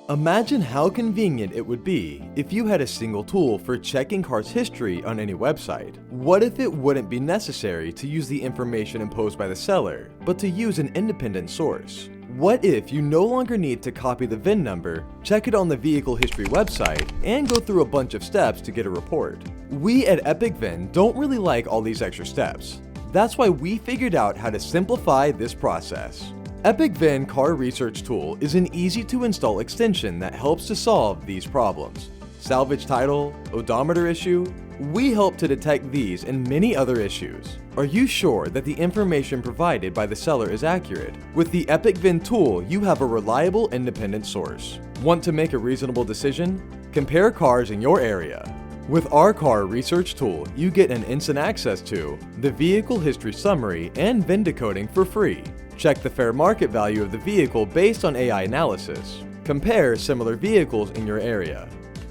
Imagine how convenient it would be if you had a single tool for checking cars' history on any website. What if it wouldn't be necessary to use the information imposed by the seller, but to use an independent source? What if you no longer need to copy the VIN number, check it on the vehicle history website, and go through a bunch of steps to get a report? We at EpicVIN don't really like all these extra steps. That's why we figured out how to simplify this process. EpicVIN Car Research Tool is an easy-to-install extension that helps to solve these problems. Salvage title, odometer issue, we help to detect these and many other issues. Are you sure that the information provided by the seller is accurate? With the EpicVIN tool, you have a reliable independent source. Want to make a reasonable decision? Compare cars in your area. With our Car Research Tool, you get an instant access to the vehicle history summary and VIN decoding for free. Check the fair market value of the vehicle based on AI analysis. Compare similar vehicles in your area.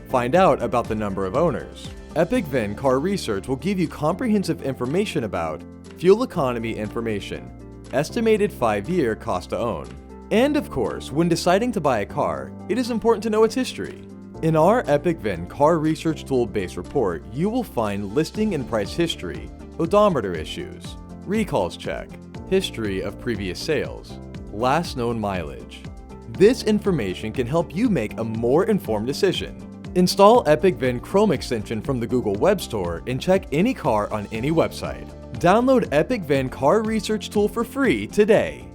Find out about the number of owners. EpicVIN Car Research will give you comprehensive information about fuel economy information, estimated 5-year cost to own. And of course, when deciding to buy a car, it is important to know its history. In our EpicVIN Car Research Tool base report, you will find listing and price history, odometer issues, recalls check, history of previous sales, last known mileage. This information can help you make a more informed decision. Install EpicVIN Chrome extension from the Google Web Store and check any car on any website. Download EpicVIN Car Research Tool for free today.